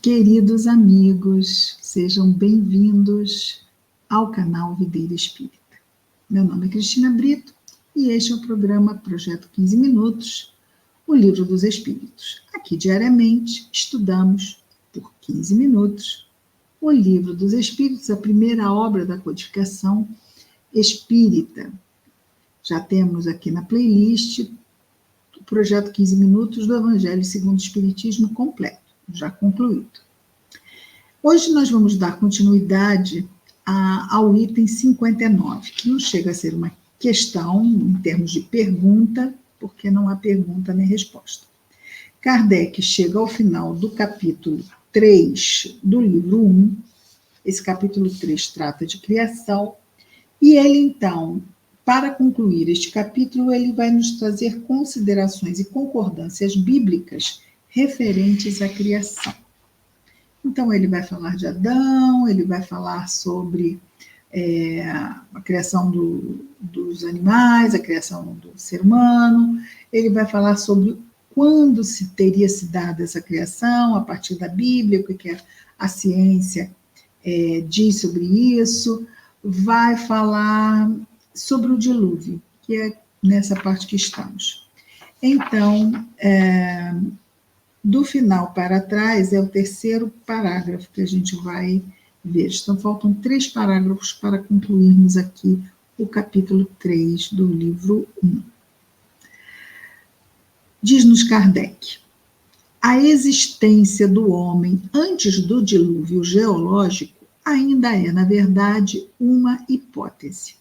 Queridos amigos, sejam bem-vindos ao canal Videira Espírita. Meu nome é Cristina Brito e este é o programa Projeto 15 Minutos, o Livro dos Espíritos. Aqui, diariamente, estudamos, por 15 minutos, o Livro dos Espíritos, a primeira obra da codificação espírita. Já temos aqui na playlist o Projeto 15 Minutos do Evangelho segundo o Espiritismo completo, já concluído. Hoje nós vamos dar continuidade ao item 59, que não chega a ser uma questão em termos de pergunta, porque não há pergunta nem resposta. Kardec chega ao final do capítulo 3 do livro 1, esse capítulo 3 trata de criação, e ele então, para concluir este capítulo, ele vai nos trazer considerações e concordâncias bíblicas referentes à criação. Então, ele vai falar de Adão, ele vai falar sobre a criação dos animais, a criação do ser humano, ele vai falar sobre quando teria se dado essa criação, a partir da Bíblia, o que a ciência diz sobre isso, vai falar sobre o dilúvio, que é nessa parte que estamos. Então, do final para trás é o terceiro parágrafo que a gente vai ver. Então, faltam 3 parágrafos para concluirmos aqui o capítulo 3 do livro 1. Diz-nos Kardec: a existência do homem antes do dilúvio geológico ainda é, na verdade, uma hipótese.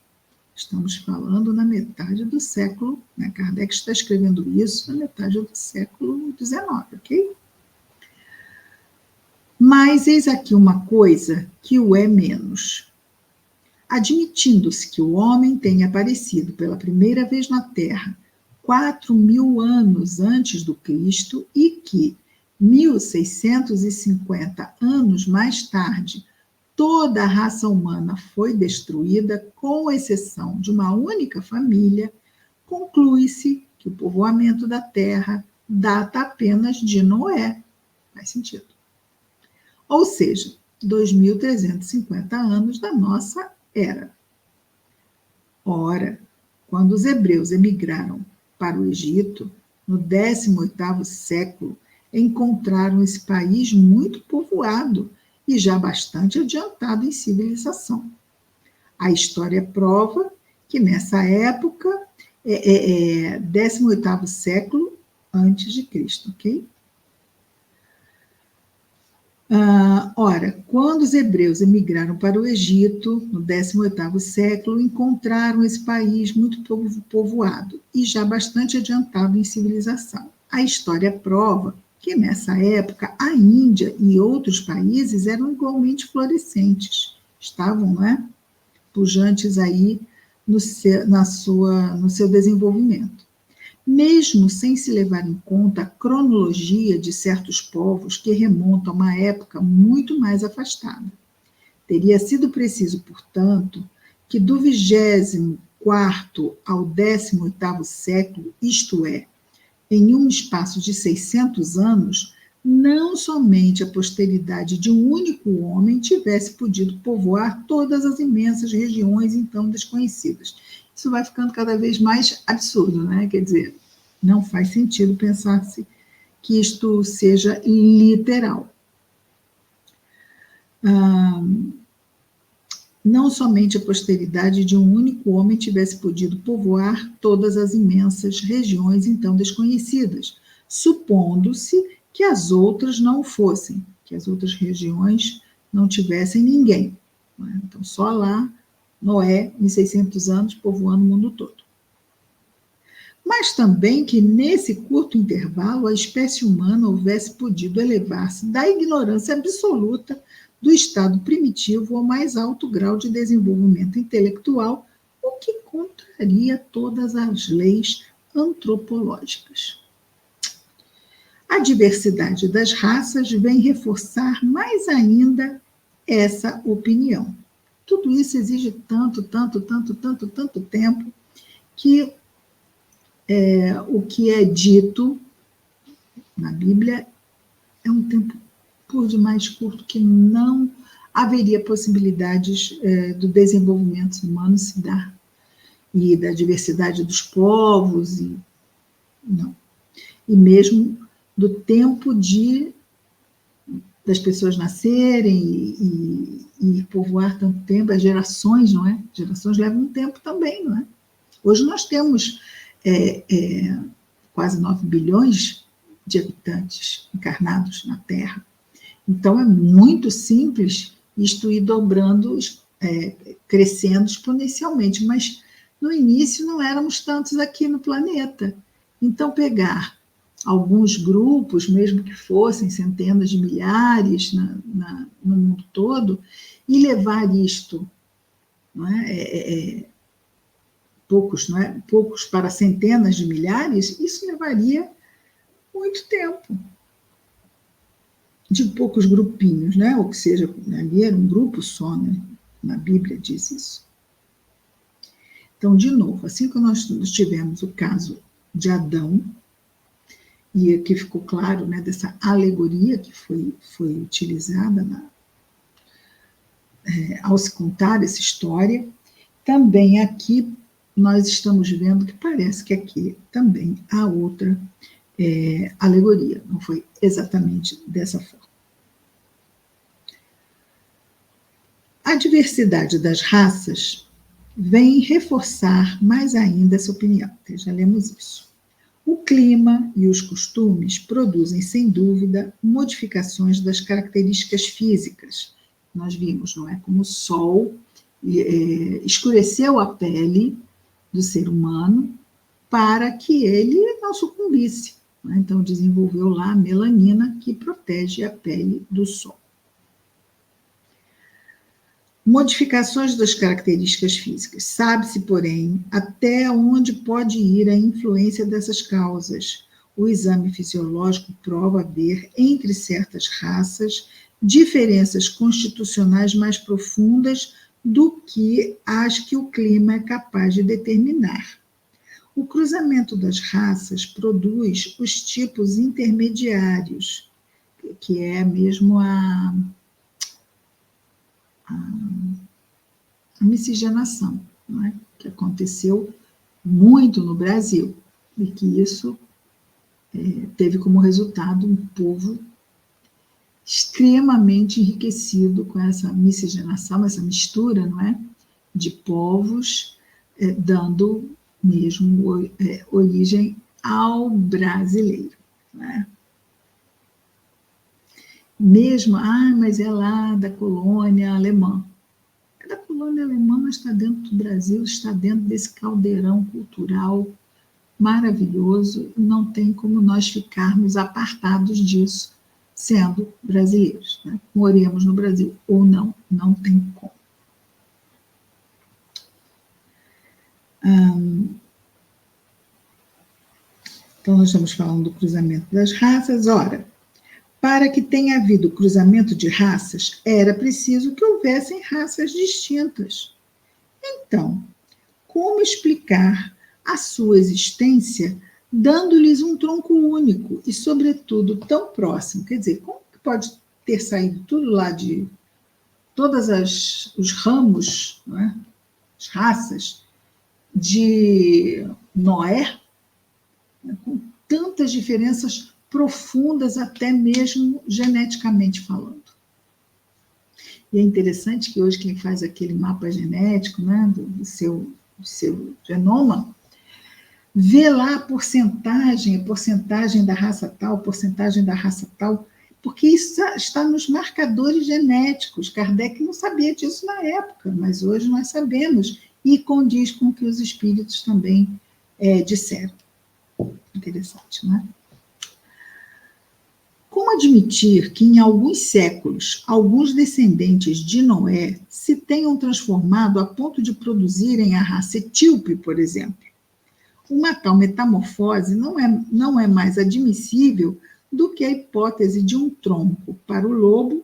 Estamos falando na metade do século, né? Kardec está escrevendo isso na metade do século XIX, ok? Mas eis aqui uma coisa que o é menos. Admitindo-se que o homem tenha aparecido pela primeira vez na Terra 4.000 anos antes do Cristo e que 1.650 anos mais tarde toda a raça humana foi destruída, com exceção de uma única família, conclui-se que o povoamento da Terra data apenas de Noé. Faz sentido. Ou seja, 2.350 anos da nossa era. Ora, quando os hebreus emigraram para o Egito, no 18º século, encontraram esse país muito povoado e já bastante adiantado em civilização. A história prova que nessa época, 18º século antes de Cristo, ok? Ora, quando os hebreus emigraram para o Egito, no 18º século, encontraram esse país muito povoado e já bastante adiantado em civilização. A história prova que nessa época a Índia e outros países eram igualmente florescentes, estavam, pujantes aí no seu desenvolvimento. Mesmo sem se levar em conta a cronologia de certos povos que remontam a uma época muito mais afastada. Teria sido preciso, portanto, que do 24º ao 18º século, isto é, em um espaço de 600 anos, não somente a posteridade de um único homem tivesse podido povoar todas as imensas regiões então desconhecidas. Isso vai ficando cada vez mais absurdo, né? Quer dizer, não faz sentido pensar-se que isto seja literal. Não somente a posteridade de um único homem tivesse podido povoar todas as imensas regiões então desconhecidas, supondo-se que as outras não fossem, que as outras regiões não tivessem ninguém. Então, só lá, Noé, em 600 anos, povoando o mundo todo. Mas também que nesse curto intervalo a espécie humana houvesse podido elevar-se da ignorância absoluta do estado primitivo ao mais alto grau de desenvolvimento intelectual, o que contraria todas as leis antropológicas. A diversidade das raças vem reforçar mais ainda essa opinião. Tudo isso exige tanto tempo, que o que é dito na Bíblia é um tempo por demais curto, que não haveria possibilidades do desenvolvimento humano se dar, e da diversidade dos povos, e não. E mesmo do tempo das pessoas nascerem e povoar tanto tempo, as gerações, não é? Gerações levam um tempo também, não é? Hoje nós temos quase 9 bilhões de habitantes encarnados na Terra. Então, é muito simples isto ir dobrando, crescendo exponencialmente, mas no início não éramos tantos aqui no planeta. Então, pegar alguns grupos, mesmo que fossem centenas de milhares no mundo todo, e levar isto, não é? Poucos, não é? Poucos para centenas de milhares, isso levaria muito tempo. De poucos grupinhos, né? Ou que seja, ali era um grupo só, né? Na Bíblia diz isso. Então, de novo, assim que nós tivemos o caso de Adão, e aqui ficou claro, né, dessa alegoria que foi utilizada ao se contar essa história, também aqui nós estamos vendo que parece que aqui também há outra alegoria, não foi exatamente dessa forma. A diversidade das raças vem reforçar mais ainda essa opinião, já lemos isso. O clima e os costumes produzem, sem dúvida, modificações das características físicas. Nós vimos, não é? Como o sol escureceu a pele do ser humano para que ele não sucumbisse. Não é? Então, desenvolveu lá a melanina, que protege a pele do sol. Modificações das características físicas. Sabe-se, porém, até onde pode ir a influência dessas causas. O exame fisiológico prova haver, entre certas raças, diferenças constitucionais mais profundas do que as que o clima é capaz de determinar. O cruzamento das raças produz os tipos intermediários, que é mesmo a miscigenação, não é? Que aconteceu muito no Brasil, e que isso teve como resultado um povo extremamente enriquecido com essa miscigenação, essa mistura, não é? De povos, dando mesmo origem ao brasileiro, não é? Mesmo, mas é lá da colônia alemã. Da colônia alemã, mas está dentro do Brasil, está dentro desse caldeirão cultural maravilhoso, e não tem como nós ficarmos apartados disso, sendo brasileiros, né? Moremos no Brasil ou não, não tem como. Então, nós estamos falando do cruzamento das raças. Ora, para que tenha havido cruzamento de raças, era preciso que houvessem raças distintas. Então, como explicar a sua existência dando-lhes um tronco único e, sobretudo, tão próximo? Quer dizer, como que pode ter saído tudo lá de todos os ramos, não é? As raças de Noé, né? Com tantas diferenças profundas, até mesmo geneticamente falando. E é interessante que hoje quem faz aquele mapa genético, né, do seu genoma, vê lá a porcentagem da raça tal, porcentagem da raça tal, porque isso está nos marcadores genéticos. Kardec não sabia disso na época, mas hoje nós sabemos, e condiz com o que os espíritos também disseram. Interessante, não é? Como admitir que em alguns séculos, alguns descendentes de Noé se tenham transformado a ponto de produzirem a raça etíope, por exemplo? Uma tal metamorfose não é mais admissível do que a hipótese de um tronco para o lobo,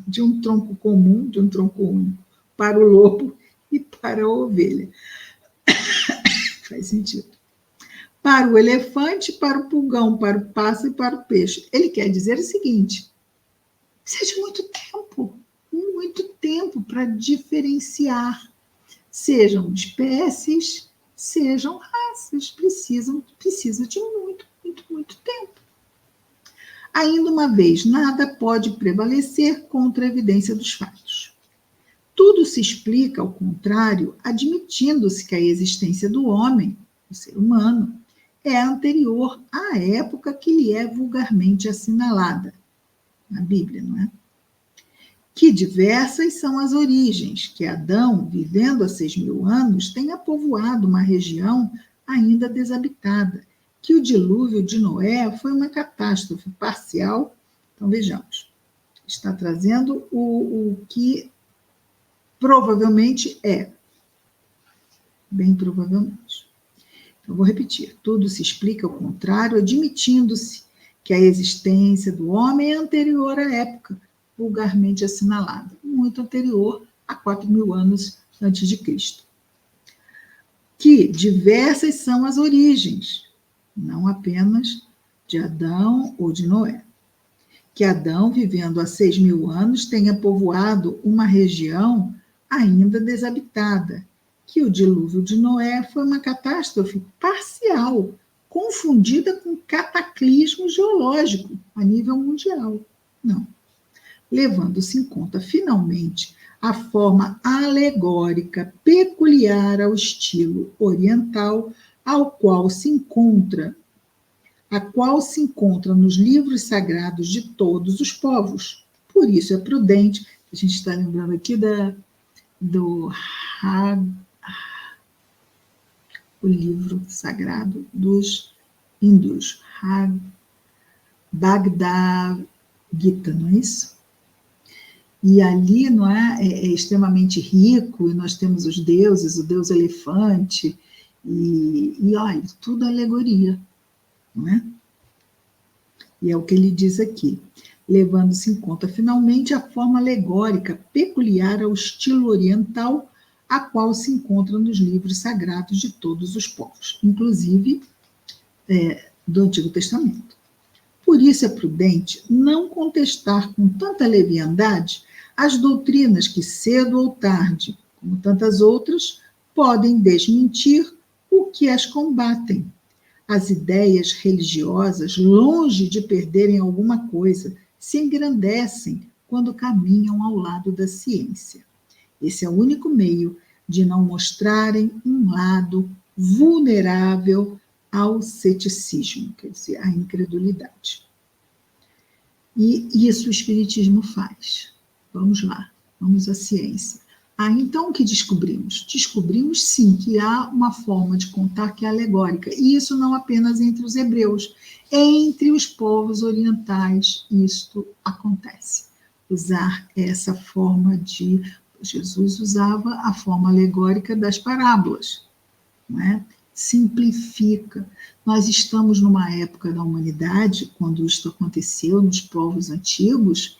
de um tronco comum, de um tronco único, para o lobo e para a ovelha. Faz sentido. Para o elefante, para o pulgão, para o pássaro e para o peixe. Ele quer dizer o seguinte: Precisa de muito tempo para diferenciar. Sejam espécies, sejam raças, precisa de muito tempo. Ainda uma vez, nada pode prevalecer contra a evidência dos fatos. Tudo se explica, ao contrário, admitindo-se que a existência do homem, o ser humano, é anterior à época que lhe é vulgarmente assinalada, na Bíblia, não é? Que diversas são as origens, que Adão, vivendo há 6.000 anos, tenha povoado uma região ainda desabitada, que o dilúvio de Noé foi uma catástrofe parcial. Então, vejamos, está trazendo o que provavelmente é, bem provavelmente. Então, vou repetir, tudo se explica ao contrário, admitindo-se que a existência do homem é anterior à época vulgarmente assinalada, muito anterior a 4.000 anos antes de Cristo. Que diversas são as origens, não apenas de Adão ou de Noé. Que Adão, vivendo há 6.000 anos, tenha povoado uma região ainda desabitada, que o dilúvio de Noé foi uma catástrofe parcial, confundida com cataclismo geológico a nível mundial. Não. Levando-se em conta, finalmente, a forma alegórica peculiar ao estilo oriental, a qual se encontra nos livros sagrados de todos os povos. Por isso é prudente, a gente está lembrando aqui o livro sagrado dos hindus, Bhagavad Gita, não é isso? E ali, não é extremamente rico, e nós temos os deuses, o deus elefante, e olha, tudo alegoria, não é? E é o que ele diz aqui, levando-se em conta, finalmente, a forma alegórica peculiar ao estilo oriental, a qual se encontra nos livros sagrados de todos os povos, inclusive do Antigo Testamento. Por isso é prudente não contestar com tanta leviandade as doutrinas que, cedo ou tarde, como tantas outras, podem desmentir o que as combatem. As ideias religiosas, longe de perderem alguma coisa, se engrandecem quando caminham ao lado da ciência. Esse é o único meio de não mostrarem um lado vulnerável ao ceticismo, quer dizer, à incredulidade. E isso o Espiritismo faz. Vamos lá, vamos à ciência. Então o que descobrimos? Descobrimos sim que há uma forma de contar que é alegórica, e isso não apenas entre os hebreus, entre os povos orientais isto acontece. Usar essa forma de... Jesus usava a forma alegórica das parábolas, não é? Simplifica. Nós estamos numa época da humanidade, quando isto aconteceu nos povos antigos,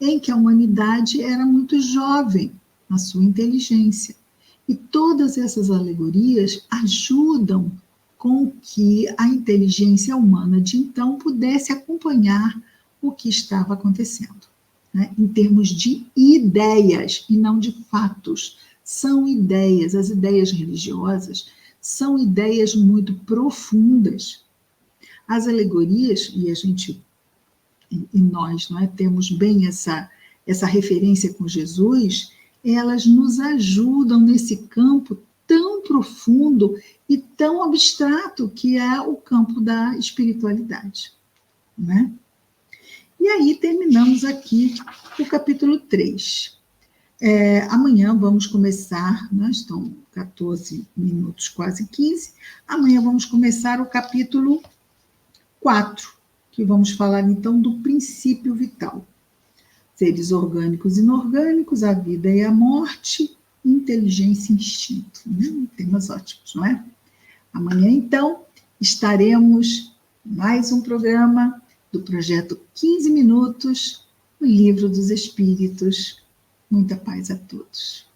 em que a humanidade era muito jovem na sua inteligência. E todas essas alegorias ajudam com que a inteligência humana de então pudesse acompanhar o que estava acontecendo, né? Em termos de ideias e não de fatos. São ideias, as ideias religiosas são ideias muito profundas. As alegorias, e nós, não é, temos bem essa referência com Jesus, elas nos ajudam nesse campo tão profundo e tão abstrato que é o campo da espiritualidade, né? E aí terminamos aqui o capítulo 3. Amanhã vamos começar, né, estão 14 minutos, quase 15, amanhã vamos começar o capítulo 4, que vamos falar então do princípio vital. Seres orgânicos e inorgânicos, a vida e a morte, inteligência e instinto. Temas ótimos, não é? Amanhã, então, estaremos em mais um programa do projeto 15 Minutos, o Livro dos Espíritos. Muita paz a todos.